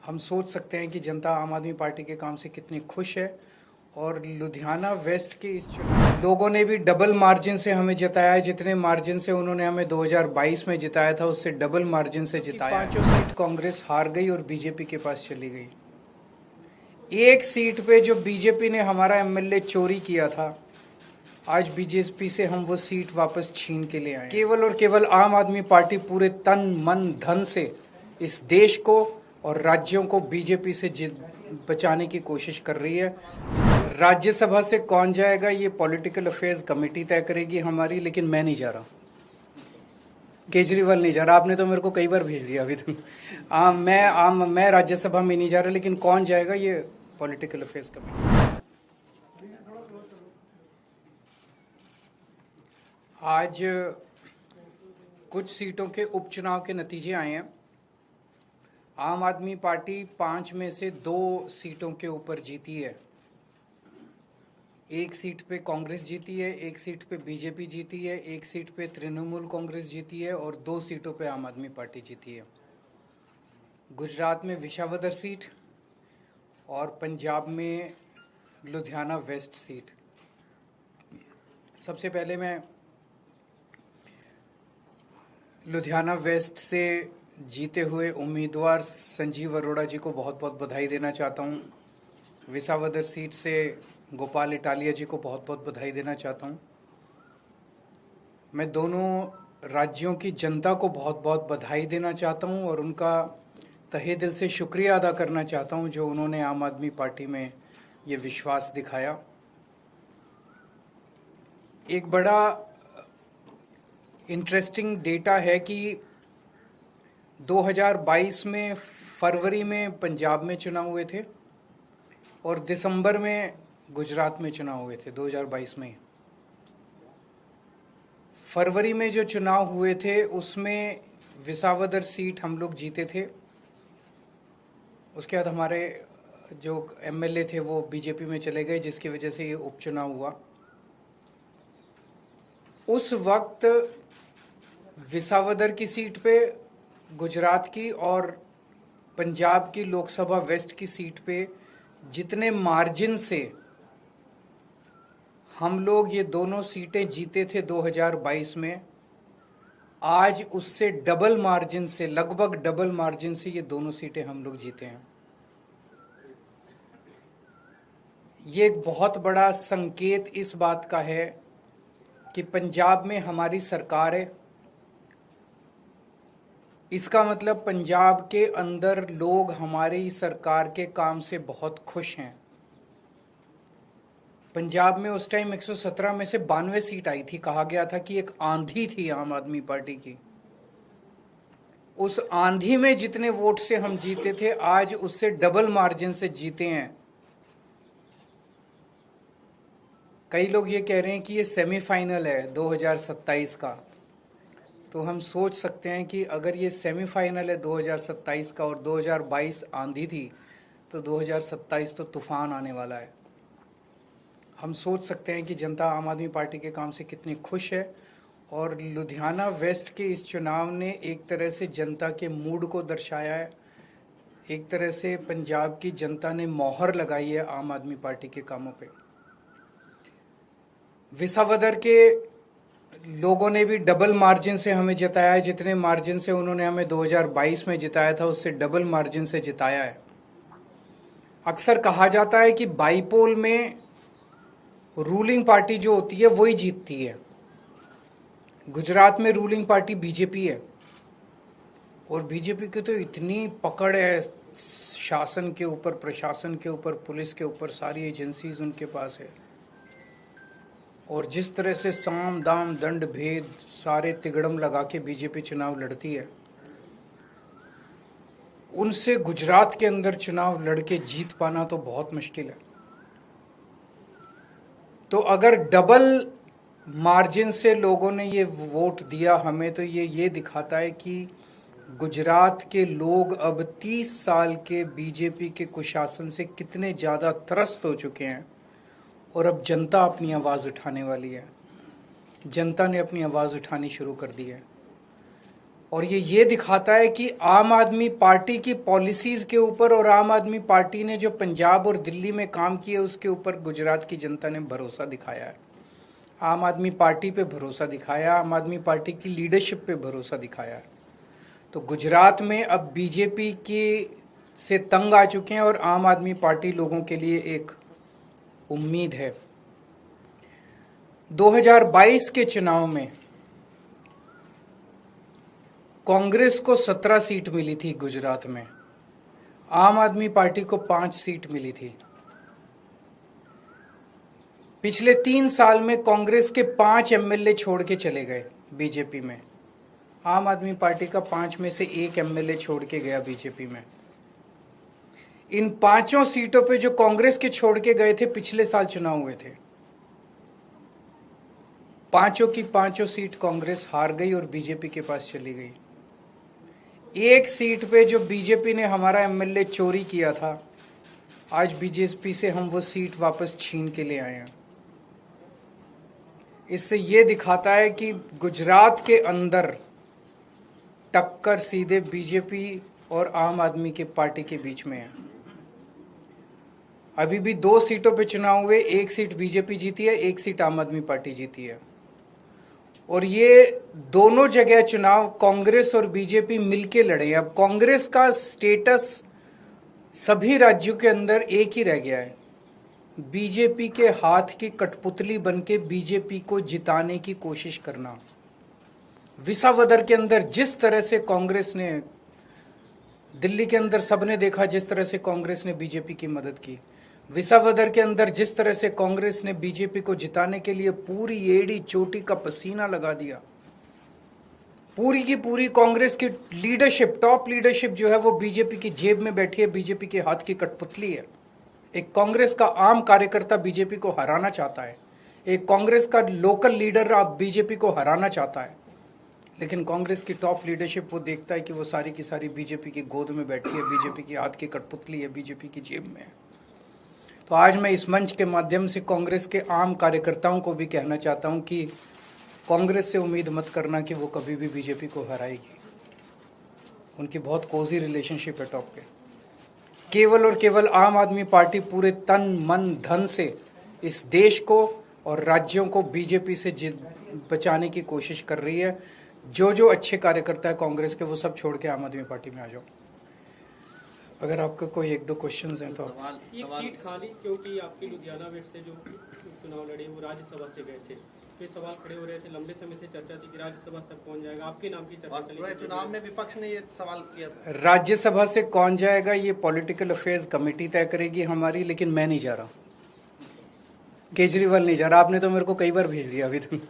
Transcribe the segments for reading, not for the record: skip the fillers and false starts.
हम सोच सकते हैं कि जनता आम आदमी पार्टी के काम से कितनी खुश है। और लुधियाना वेस्ट के इस चुनाव लोगों ने भी डबल मार्जिन से हमें जिताया है। जितने मार्जिन से उन्होंने हमें 2022 में जिताया था उससे डबल मार्जिन से जिताया। पांचों सीट कांग्रेस हार गई और बीजेपी के पास चली गई। एक सीट पे जो बीजेपी ने हमारा एमएलए चोरी किया था, आज बीजेपी से हम वो सीट वापस छीन के ले आए। केवल और केवल आम आदमी पार्टी पूरे तन मन धन से इस देश को और राज्यों को बीजेपी से बचाने की कोशिश कर रही है। राज्यसभा से कौन जाएगा ये पॉलिटिकल अफेयर्स कमेटी तय करेगी हमारी, लेकिन मैं नहीं जा रहा, केजरीवाल नहीं जा रहा। आपने तो मेरे को कई बार भेज दिया अभी तक। मैं राज्यसभा में नहीं जा रहा, लेकिन कौन जाएगा ये पॉलिटिकल अफेयर्स कमेटी। आज कुछ सीटों के उपचुनाव के नतीजे आए हैं। आम आदमी पार्टी 5 में से 2 सीटों के ऊपर जीती है। एक सीट पे कांग्रेस जीती है, एक सीट पे बीजेपी जीती है, एक सीट पे तृणमूल कांग्रेस जीती है और 2 सीटों पे आम आदमी पार्टी जीती है। गुजरात में विसावदर सीट और पंजाब में लुधियाना वेस्ट सीट। सबसे पहले मैं लुधियाना वेस्ट से जीते हुए उम्मीदवार संजीव अरोड़ा जी को बहुत बहुत बधाई देना चाहता हूँ। विसावदर सीट से गोपाल इटालिया जी को बहुत बहुत बधाई देना चाहता हूँ। मैं दोनों राज्यों की जनता को बहुत बहुत बधाई देना चाहता हूँ और उनका तहे दिल से शुक्रिया अदा करना चाहता हूँ जो उन्होंने आम आदमी पार्टी में ये विश्वास दिखाया। एक बड़ा इंटरेस्टिंग डेटा है कि 2022 में फरवरी में पंजाब में चुनाव हुए थे और दिसंबर में गुजरात में चुनाव हुए थे। 2022 में फरवरी में जो चुनाव हुए थे उसमें विसावदर सीट हम लोग जीते थे। उसके बाद हमारे जो एमएलए थे वो बीजेपी में चले गए, जिसकी वजह से ये उपचुनाव हुआ। उस वक्त विसावदर की सीट पे, गुजरात की और पंजाब की लोकसभा वेस्ट की सीट पे जितने मार्जिन से हम लोग ये दोनों सीटें जीते थे 2022 में, आज उससे डबल मार्जिन से, लगभग डबल मार्जिन से ये दोनों सीटें हम लोग जीते हैं। ये एक बहुत बड़ा संकेत इस बात का है कि पंजाब में हमारी सरकार है। इसका मतलब पंजाब के अंदर लोग हमारी सरकार के काम से बहुत खुश हैं। पंजाब में उस टाइम 117 में से 92 सीट आई थी। कहा गया था कि एक आंधी थी आम आदमी पार्टी की। उस आंधी में जितने वोट से हम जीते थे, आज उससे डबल मार्जिन से जीते हैं। कई लोग ये कह रहे हैं कि ये सेमीफाइनल है 2027 का, तो हम सोच सकते हैं कि अगर ये सेमीफाइनल है 2027 का और 2022 आंधी थी, तो 2027 तो तूफान आने वाला है। हम सोच सकते हैं कि जनता आम आदमी पार्टी के काम से कितनी खुश है। और लुधियाना वेस्ट के इस चुनाव ने एक तरह से जनता के मूड को दर्शाया है। एक तरह से पंजाब की जनता ने मोहर लगाई है आम आदमी पार्टी के कामों पे। विसावदर के लोगों ने भी डबल मार्जिन से हमें जिताया है। जितने मार्जिन से उन्होंने हमें 2022 में जिताया था उससे डबल मार्जिन से जिताया है। अक्सर कहा जाता है कि बाईपोल में रूलिंग पार्टी जो होती है वही जीतती है। गुजरात में रूलिंग पार्टी बीजेपी है और बीजेपी की तो इतनी पकड़ है शासन के ऊपर, प्रशासन के ऊपर, पुलिस के ऊपर, सारी एजेंसीज उनके पास है। और जिस तरह से साम दाम दंड भेद सारे तिगड़म लगा के बीजेपी चुनाव लड़ती है, उनसे गुजरात के अंदर चुनाव लड़के जीत पाना तो बहुत मुश्किल है। तो अगर डबल मार्जिन से लोगों ने ये वोट दिया हमें, तो ये दिखाता है कि गुजरात के लोग अब 30 साल के बीजेपी के कुशासन से कितने ज़्यादा त्रस्त हो चुके हैं और अब जनता अपनी आवाज़ उठाने वाली है। जनता ने अपनी आवाज़ उठानी शुरू कर दी है। और ये दिखाता है कि आम आदमी पार्टी की पॉलिसीज के ऊपर और आम आदमी पार्टी ने जो पंजाब और दिल्ली में काम किया उसके ऊपर गुजरात की जनता ने भरोसा दिखाया है। आम आदमी पार्टी पे भरोसा दिखाया, आम आदमी पार्टी की लीडरशिप पे भरोसा दिखाया है। तो गुजरात में अब बीजेपी की से तंग आ चुके हैं और आम आदमी पार्टी लोगों के लिए एक उम्मीद है। 2022 के चुनाव में कांग्रेस को 17 सीट मिली थी गुजरात में, आम आदमी पार्टी को 5 सीट मिली थी। पिछले 3 साल में कांग्रेस के 5 एमएलए छोड़ के चले गए बीजेपी में, आम आदमी पार्टी का 5 में से 1 एमएलए छोड़ के गया बीजेपी में। इन 5 सीटों पे जो कांग्रेस के छोड़ के गए थे पिछले साल चुनाव हुए थे, 5 की 5 सीट कांग्रेस हार गई और बीजेपी के पास चली गई। एक सीट पे जो बीजेपी ने हमारा एमएलए चोरी किया था, आज बीजेपी से हम वो सीट वापस छीन के ले आए हैं। इससे ये दिखाता है कि गुजरात के अंदर टक्कर सीधे बीजेपी और आम आदमी की पार्टी के बीच में है। अभी भी 2 सीटों पे चुनाव हुए, 1 सीट बीजेपी जीती है, 1 सीट आम आदमी पार्टी जीती है। और ये दोनों जगह चुनाव कांग्रेस और बीजेपी मिलके लड़े। अब कांग्रेस का स्टेटस सभी राज्यों के अंदर एक ही रह गया है, बीजेपी के हाथ की कठपुतली बनके बीजेपी को जिताने की कोशिश करना। विसावदर के अंदर जिस तरह से कांग्रेस ने, दिल्ली के अंदर सबने देखा जिस तरह से कांग्रेस ने बीजेपी की मदद की, विसावदर के अंदर जिस तरह से कांग्रेस ने बीजेपी को जिताने के लिए पूरी एड़ी चोटी का पसीना लगा दिया। पूरी की पूरी कांग्रेस की लीडरशिप, टॉप लीडरशिप जो है वो बीजेपी की जेब में बैठी है, बीजेपी के हाथ की कठपुतली है। एक कांग्रेस का आम कार्यकर्ता बीजेपी को हराना चाहता है, एक कांग्रेस का लोकल लीडर अब बीजेपी को हराना चाहता है, लेकिन कांग्रेस की टॉप लीडरशिप वो देखता है कि वो सारी की सारी बीजेपी की गोद में बैठी है, बीजेपी की हाथ की कठपुतली है, बीजेपी की जेब में है। तो आज मैं इस मंच के माध्यम से कांग्रेस के आम कार्यकर्ताओं को भी कहना चाहता हूं कि कांग्रेस से उम्मीद मत करना कि वो कभी भी बीजेपी को हराएगी। उनकी बहुत कोजी रिलेशनशिप है टॉप पे। केवल और केवल आम आदमी पार्टी पूरे तन मन धन से इस देश को और राज्यों को बीजेपी से बचाने की कोशिश कर रही है। जो अच्छे कार्यकर्ता है कांग्रेस के वो सब छोड़ के आम आदमी पार्टी में आ जाओ। अगर आपका कोई 1-2 क्वेश्चंस हैं तो एक सीट खाली, क्योंकि आपके लुधियाना वेस्ट से जो चुनाव लड़े वो राज्यसभा से गए थे, तो ये सवाल खड़े हो रहे थे, लंबे समय से चर्चा थी कि राज्यसभा से कौन जाएगा, आपके नाम की चर्चा चली। चुनाव में विपक्ष ने ये सवाल किया था, राज्यसभा से कौन जाएगा ये पॉलिटिकल अफेयर्स कमेटी तय करेगी हमारी, लेकिन मैं नहीं जा रहा, केजरीवाल नहीं जा रहा। आपने तो मेरे को कई बार भेज दिया अभी तक।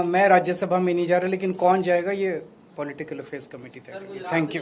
मैं राज्यसभा में नहीं जा रहा, लेकिन कौन जाएगा ये पॉलिटिकल अफेयर्स कमेटी तय करेगी। Thank you.